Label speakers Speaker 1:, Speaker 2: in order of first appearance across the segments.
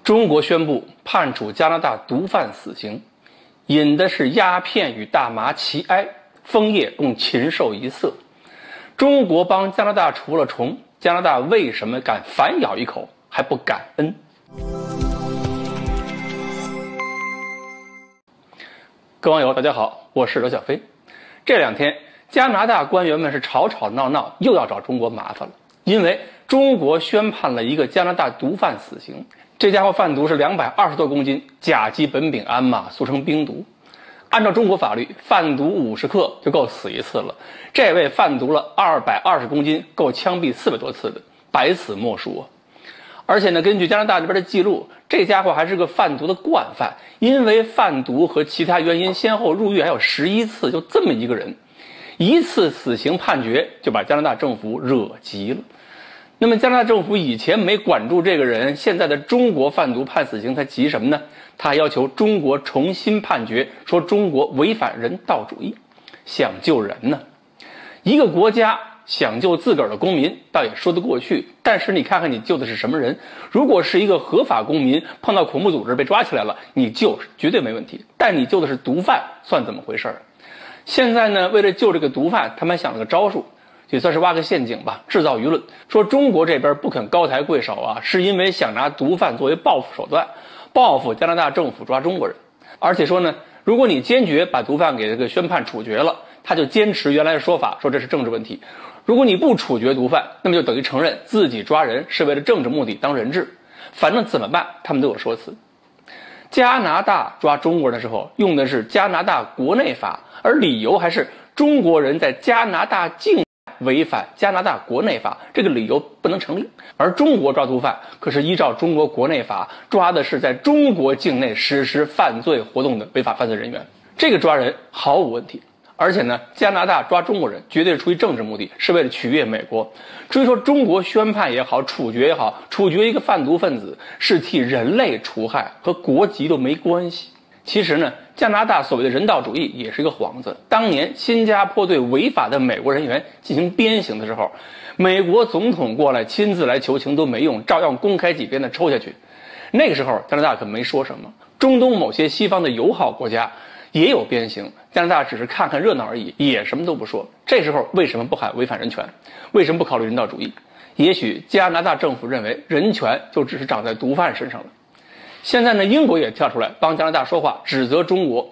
Speaker 1: 中国宣布判处加拿大毒贩死刑，引的是鸦片与大麻齐哀，枫叶共禽兽一色。中国帮加拿大除了虫，加拿大为什么敢反咬一口还不感恩？各位网友大家好，我是罗小飞。这两天加拿大官员们是吵吵闹闹，又要找中国麻烦了，因为中国宣判了一个加拿大毒贩死刑。这家伙贩毒是220多公斤甲基苯丙胺嘛，俗称冰毒。按照中国法律，贩毒50克就够死一次了。这位贩毒了220公斤，够枪毙400多次的，百死莫赎啊！而且呢，根据加拿大这边的记录，这家伙还是个贩毒的惯犯，因为贩毒和其他原因先后入狱还有11次，就这么一个人，一次死刑判决就把加拿大政府惹急了。那么加拿大政府以前没管住这个人，现在的中国贩毒判死刑，他急什么呢？他还要求中国重新判决，说中国违反人道主义，想救人呢。一个国家想救自个儿的公民倒也说得过去，但是你看看你救的是什么人？如果是一个合法公民碰到恐怖组织被抓起来了，你救绝对没问题，但你救的是毒贩，算怎么回事？现在呢，为了救这个毒贩，他们想了个招数，也算是挖个陷阱吧，制造舆论，说中国这边不肯高抬贵手啊，是因为想拿毒贩作为报复手段，报复加拿大政府抓中国人。而且说呢，如果你坚决把毒贩给这个宣判处决了，他就坚持原来的说法，说这是政治问题。如果你不处决毒贩，那么就等于承认自己抓人是为了政治目的当人质。反正怎么办，他们都有说辞。加拿大抓中国人的时候用的是加拿大国内法，而理由还是中国人在加拿大境违反加拿大国内法，这个理由不能成立。而中国抓毒贩可是依照中国国内法，抓的是在中国境内实施犯罪活动的违法犯罪人员，这个抓人毫无问题。而且呢，加拿大抓中国人绝对是出于政治目的，是为了取悦美国。至于说中国宣判也好，处决也好，处决一个贩毒分子是替人类除害，和国籍都没关系。其实呢，加拿大所谓的人道主义也是一个幌子。当年新加坡对违法的美国人员进行鞭刑的时候，美国总统过来亲自来求情都没用，照样公开几鞭的抽下去。那个时候加拿大可没说什么。中东某些西方的友好国家也有鞭刑，加拿大只是看看热闹而已，也什么都不说。这时候为什么不喊违反人权？为什么不考虑人道主义？也许加拿大政府认为人权就只是长在毒贩身上了。现在呢，英国也跳出来帮加拿大说话，指责中国。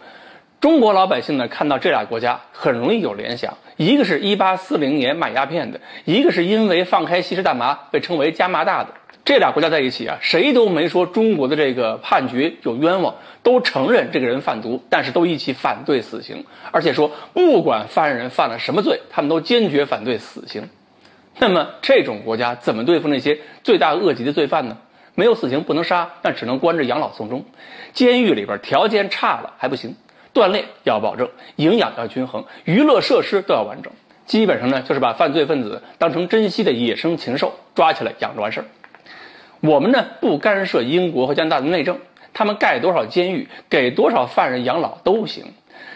Speaker 1: 中国老百姓呢，看到这俩国家很容易有联想，一个是1840年卖鸦片的，一个是因为放开吸食大麻被称为加麻大的。这俩国家在一起啊，谁都没说中国的这个判决有冤枉，都承认这个人贩毒，但是都一起反对死刑，而且说不管犯人犯了什么罪，他们都坚决反对死刑。那么这种国家怎么对付那些罪大恶极的罪犯呢？没有死刑不能杀，但只能关着养老送终。监狱里边条件差了还不行，锻炼要保证，营养要均衡，娱乐设施都要完整。基本上呢，就是把犯罪分子当成珍稀的野生禽兽，抓起来养着完事儿。我们呢，不干涉英国和加拿大的内政，他们盖多少监狱，给多少犯人养老都行。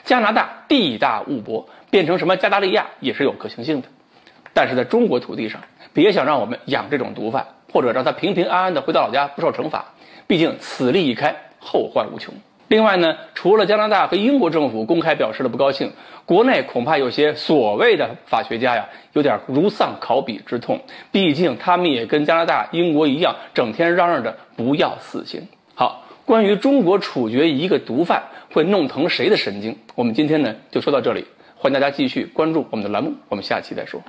Speaker 1: 加拿大地大物博，变成什么加大利亚也是有可行性的。但是在中国土地上，别想让我们养这种毒贩，或者让他平平安安的回到老家不受惩罚，毕竟此例一开，后患无穷。另外呢，除了加拿大和英国政府公开表示了不高兴，国内恐怕有些所谓的法学家呀，有点如丧考妣之痛，毕竟他们也跟加拿大、英国一样，整天嚷嚷着不要死刑。好，关于中国处决一个毒贩会弄疼谁的神经，我们今天呢就说到这里，欢迎大家继续关注我们的栏目，我们下期再说。